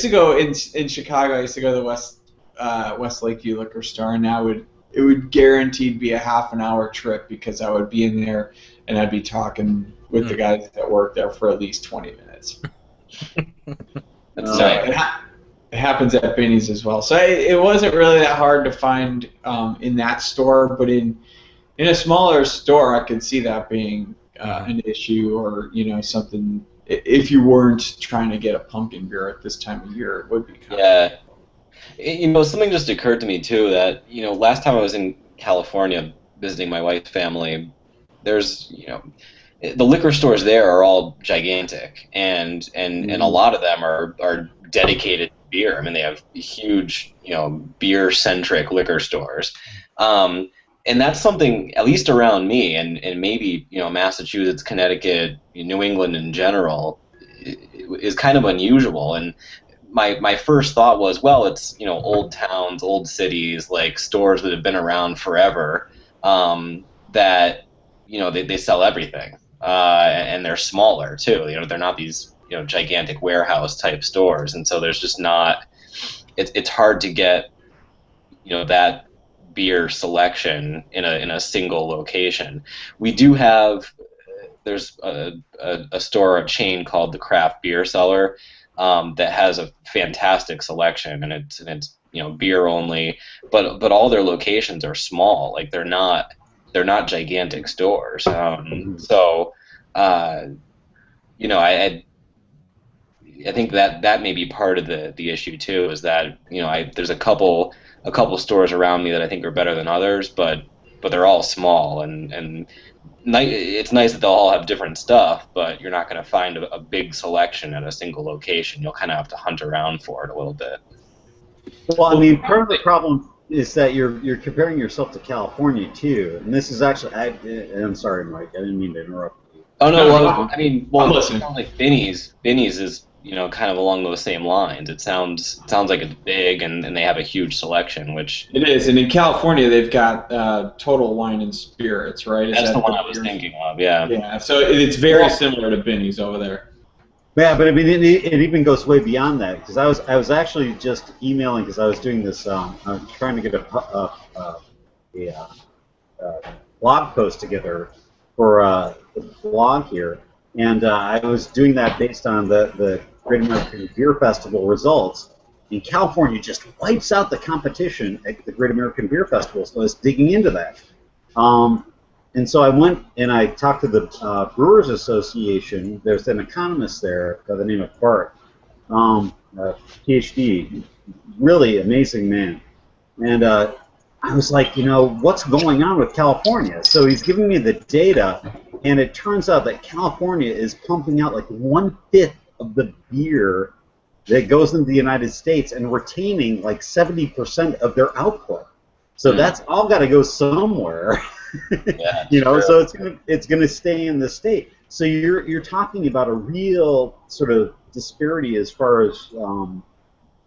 to go in Chicago. I used to go to the West Lakeview liquor store, and it would guaranteed be a half an hour trip because I would be in there and I'd be talking with the guys that work there for at least 20 minutes.
That's nice.
It happens at Benny's as well. So it wasn't really that hard to find in that store, but in a smaller store, I could see that being an issue or something. If you weren't trying to get a pumpkin beer at this time of year, it would be kind of...
something just occurred to me too that last time I was in California visiting my wife's family, there's the liquor stores there are all gigantic, and a lot of them are dedicated to beer. I mean, they have huge beer centric liquor stores. And that's something, at least around me, and maybe Massachusetts, Connecticut, New England in general, is kind of unusual. And my first thought was, well, it's old towns, old cities, like stores that have been around forever, that they sell everything, and they're smaller too. They're not these gigantic warehouse type stores, and so there's just not. It's hard to get that beer selection in a single location. We do have there's a store, a chain called the Craft Beer Cellar, that has a fantastic selection, and it's beer only, but all their locations are small. Like they're not gigantic stores. So I think that may be part of the issue too, is that there's a couple stores around me that I think are better than others, but they're all small, and it's nice that they'll all have different stuff, but you're not going to find a big selection at a single location. You'll kind of have to hunt around for it a little bit.
Well, I mean, part of the problem is that you're comparing yourself to California too, and this is actually I'm sorry, Mike, I didn't mean to interrupt you.
Oh no, well, I mean,
it
sounds like Benny's is kind of along those same lines. It sounds like it's big, and they have a huge selection, which
it is. And in California, they've got Total Wine and Spirits, right?
That's the one I was thinking of. Yeah.
Yeah. So it's very similar to Benny's over there.
Yeah, but I mean, it even goes way beyond that, because I was actually just emailing, because I was doing this. I was trying to get a blog post together for the blog here, and I was doing that based on the Great American Beer Festival results. And California just wipes out the competition at the Great American Beer Festival, so I was digging into that. And so I went and I talked to the Brewers Association. There's an economist there by the name of Bart, PhD, really amazing man. And I was like, what's going on with California? So he's giving me the data, and it turns out that California is pumping out like 1/5 of the beer that goes into the United States and retaining like 70% of their output. So that's all got to go somewhere.
Yeah,
So it's gonna stay in the state. So you're talking about a real sort of disparity as far as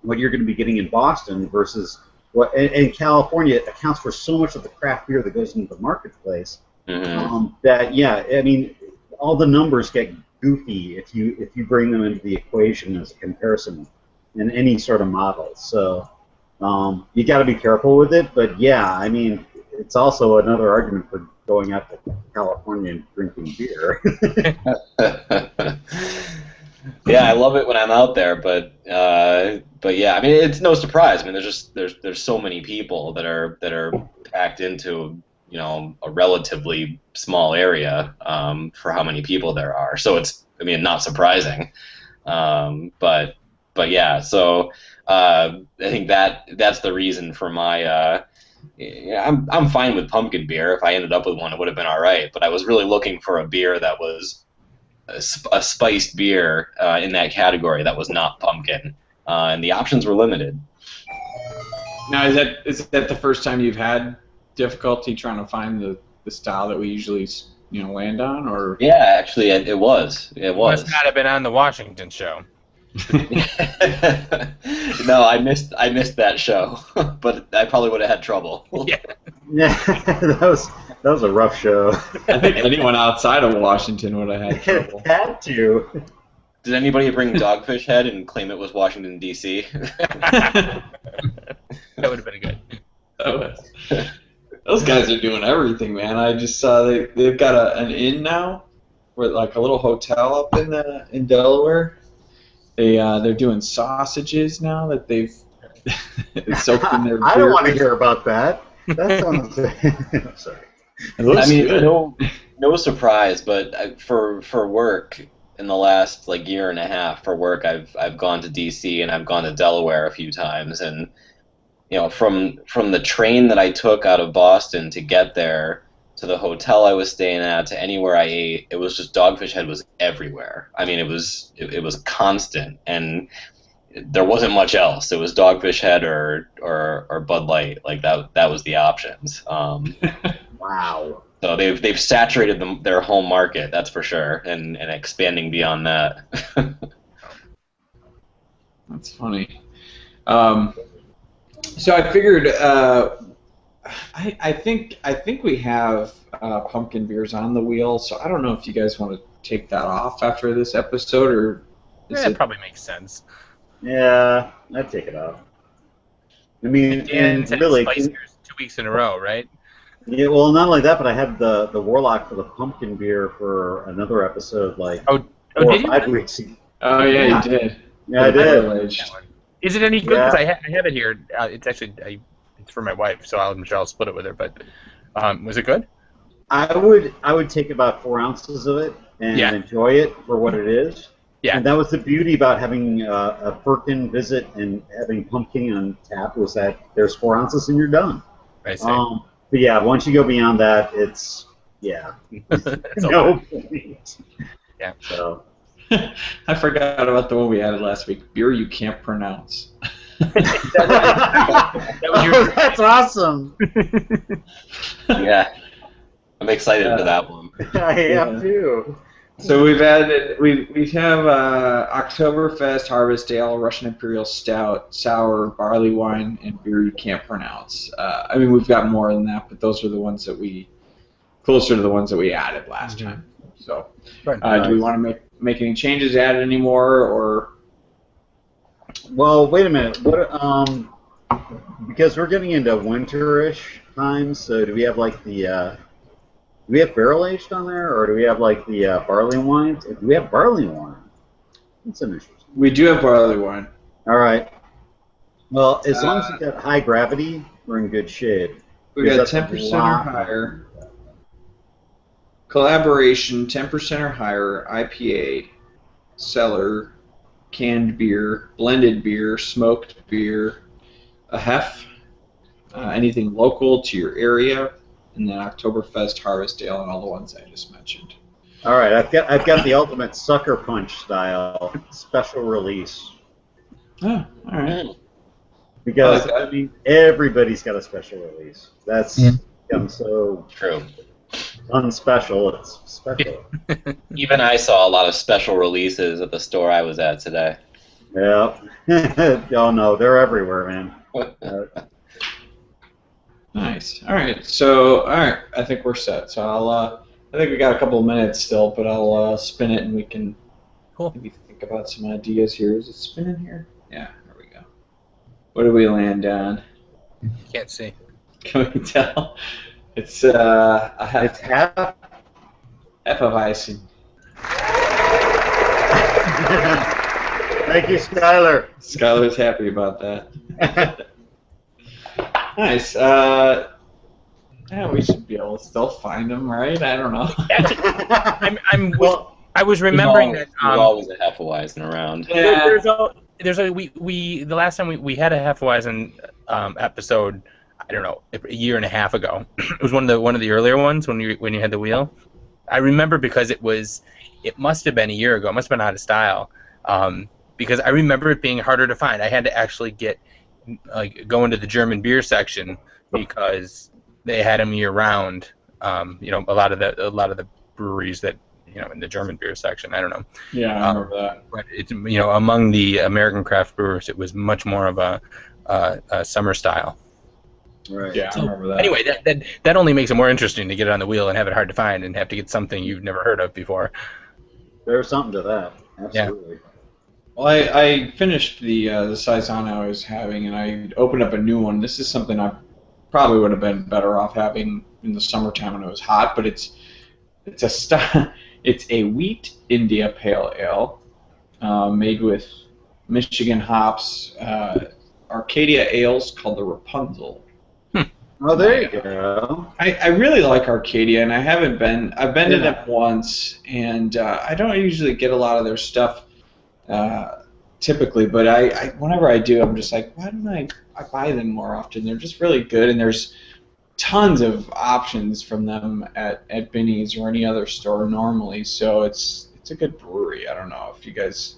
what you're going to be getting in Boston versus what. And California accounts for so much of the craft beer that goes into the marketplace. That I mean, all the numbers get goofy if you bring them into the equation as a comparison in any sort of model. So you got to be careful with it. But yeah, I mean, it's also another argument for going out to California and drinking beer.
Yeah, I love it when I'm out there, but yeah, I mean, it's no surprise. I mean, there's so many people that are packed into a relatively small area for how many people there are. So it's, I mean, not surprising. But yeah, so I think that's the reason for my. I'm fine with pumpkin beer. If I ended up with one, it would have been all right. But I was really looking for a beer that was a spiced beer in that category that was not pumpkin, and the options were limited.
Now, is that the first time you've had difficulty trying to find the style that we usually land on, or?
Yeah, actually, it was. It was.
Must not have been on the Washington show.
No, I missed that show, but I probably would have had trouble.
Yeah.
Yeah, that was a rough show.
I think anyone outside of Washington would have had trouble.
Had to.
Did anybody bring Dogfish Head and claim it was Washington, D.C.?
That would have been good.
Those guys are doing everything, man. I just saw they've got an inn now, with like a little hotel up in Delaware. They're doing sausages now that they've soaked in their beer.
I don't want to hear about that. That sounds. I'm sorry.
I mean, no surprise, but for work in the last year and a half for work, I've gone to D.C. and I've gone to Delaware a few times, and from the train that I took out of Boston to get there to the hotel I was staying at to anywhere I ate, it was just Dogfish Head was everywhere. I mean, it was constant, and there wasn't much else. It was Dogfish Head or Bud Light. Like that was the options.
Wow.
So they've saturated their home market, that's for sure, and expanding beyond that.
That's funny. So I figured. I think we have pumpkin beers on the wheel, so I don't know if you guys want to take that off after this episode, or
That probably makes sense.
Yeah, I'd take it off. I mean, and really,
Spice beers 2 weeks in a row, right?
Yeah, well, not only that, but I had the Warlock for the pumpkin beer for another episode, like 4 or 5 weeks ago.
Oh yeah, you did.
Yeah, I did.
Is it any good?
Yeah.
Because I have it here. It's actually it's for my wife, so I'm sure I'll split it with her. But was it good?
I would take about 4 ounces of it and enjoy it for what it is.
Yeah.
And that was the beauty about having a Firkin visit and having pumpkin on tap, was that there's 4 ounces and you're done.
I see.
But yeah, once you go beyond that, it's no point.
Yeah.
So.
I forgot about the one we added last week. Beer you can't pronounce.
That was your
That's awesome.
Yeah, I'm excited for that one.
I am too.
So we've added, we have Oktoberfest, Harvest Ale, Russian Imperial Stout, Sour, Barley Wine, and Beer You Can't Pronounce. I mean, we've got more than that, but those are the ones that closer to the ones that we added last time. So, do we want to make any changes, add any more, or?
Well, wait a minute. What? Because we're getting into winterish times, so do we have do we have barrel aged on there, or do we have the barley wine? Do we have barley wine? That's interesting.
We do have barley wine.
All right. Well, as long as we got high gravity, we're in good shape.
We got 10% or higher. Collaboration, 10% or higher, IPA, cellar, canned beer, blended beer, smoked beer, a hef, anything local to your area, and then Oktoberfest, Harvest Ale, and all the ones I just mentioned.
All right, I've got the ultimate sucker punch style special release.
Oh, all right.
Because
I like that.
I mean, everybody's got a special release. That's become so
True.
unspecial. It's special.
Even I saw a lot of special releases at the store I was at today.
Yeah. Oh no, they're everywhere, man.
Nice. All right. So, all right. I think we're set. So I think we got a couple of minutes still, but I'll spin it and we can maybe think about some ideas here. Is it spinning here? Yeah. There we go. What do we land on?
Can't see.
Can we tell? It's a half,
It's half.
half of icing.
Thank you, Skylar.
Skylar's happy about that. Nice. Yeah, we should be able to still find them, right? I don't know.
I was remembering
There's
that.
always a Hefeweizen around.
Yeah.
The last time we had a Hefeweizen episode, I don't know, a year and a half ago. It was one of the earlier ones when you had the wheel. I remember because it must have been a year ago. It must have been out of style. Because I remember it being harder to find. I had to actually go into the German beer section because they had them year round. A lot of the breweries that in the German beer section. I don't know.
Yeah, I remember that.
But it's among the American craft brewers, it was much more of a summer style.
Right.
Yeah, I remember that.
Anyway, that only makes it more interesting to get it on the wheel and have it hard to find and have to get something you've never heard of before.
There's something to that. Absolutely.
Yeah. Well, I finished the Saison I was having, and I opened up a new one. This is something I probably would have been better off having in the summertime when it was hot, but it's a wheat India Pale Ale made with Michigan hops, Arcadia ales called the Rapunzel.
Oh, there you go.
I really like Arcadia, and I've been to them once, and I don't usually get a lot of their stuff typically, but I whenever I do, I'm just like, why don't I buy them more often? They're just really good, and there's tons of options from them at Binny's or any other store normally, so it's a good brewery. I don't know if you guys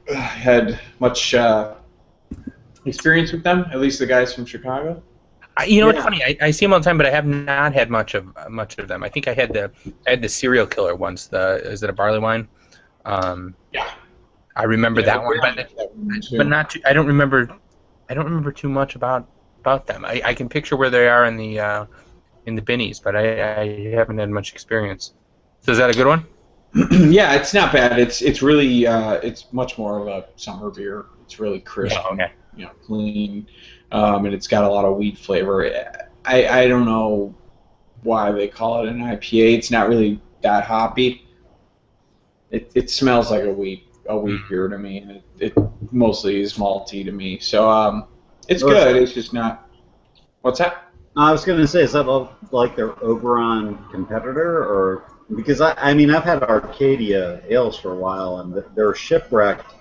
had much experience with them, at least the guys from Chicago.
It's funny. I see them all the time, but I have not had much of them. I think I had the Serial Killer once. Is it a barley wine?
Yeah.
I remember that one, but not too. I don't remember too much about them. I can picture where they are in the Binnies, but I haven't had much experience. So is that a good one?
Yeah, it's not bad. It's really it's much more of a summer beer. It's really crisp, clean, and it's got a lot of wheat flavor. I don't know why they call it an IPA. It's not really that hoppy. It smells like a wheat beer to me, and it mostly is malty to me. So it's good. It's just not. What's that?
I was going to say, is that like their Oberon competitor, or because I've had Arcadia ales for a while, and their Shipwrecked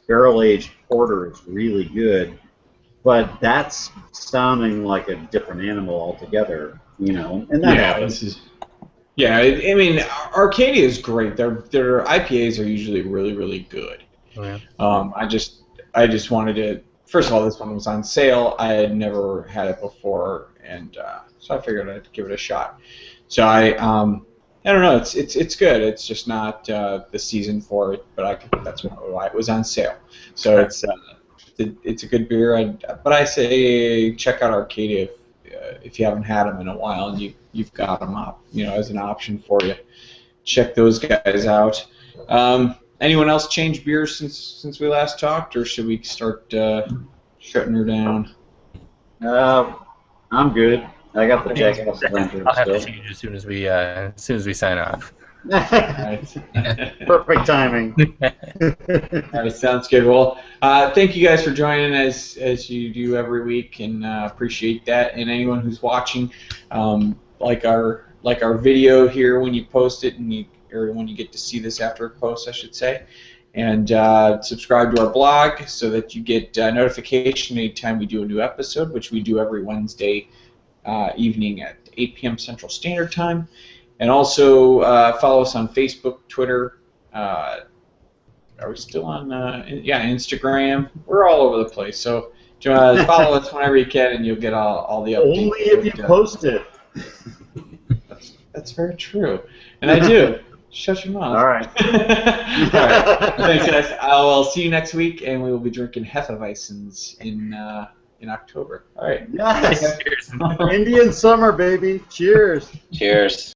barrel-aged porter is really good, but that's sounding like a different animal altogether, and that happens.
Arcadia is great. Their IPAs are usually really, really good.
Oh, yeah.
I just wanted to. First of all, this one was on sale. I had never had it before, and so I figured I'd give it a shot. So I don't know. It's good. It's just not the season for it, but that's why it was on sale. So it's a good beer. But I say check out Arcadia if you haven't had them in a while and you've got them up, as an option for you. Check those guys out. Anyone else change beers since we last talked, or should we start shutting her down?
I'm good. I got the Jack Daniels.
I'll have to change as soon as we sign off.
Perfect timing.
All right, sounds good. Well, thank you guys for joining as you do every week, and appreciate that. And anyone who's watching, like our video here when you post it, or when you get to see this after it posts, I should say. And subscribe to our blog so that you get notification anytime we do a new episode, which we do every Wednesday evening at 8 p.m. Central Standard Time. And also follow us on Facebook, Twitter. Are we still on? Instagram. We're all over the place. So follow us whenever you can, and you'll get all the updates.
Only if you post it.
That's very true. And I do. Shut your mouth.
All right.
All right. Thanks, guys. I'll see you next week, and we will be drinking Hefeweizens in October. All right.
Yes. Indian summer, baby. Cheers.
Cheers.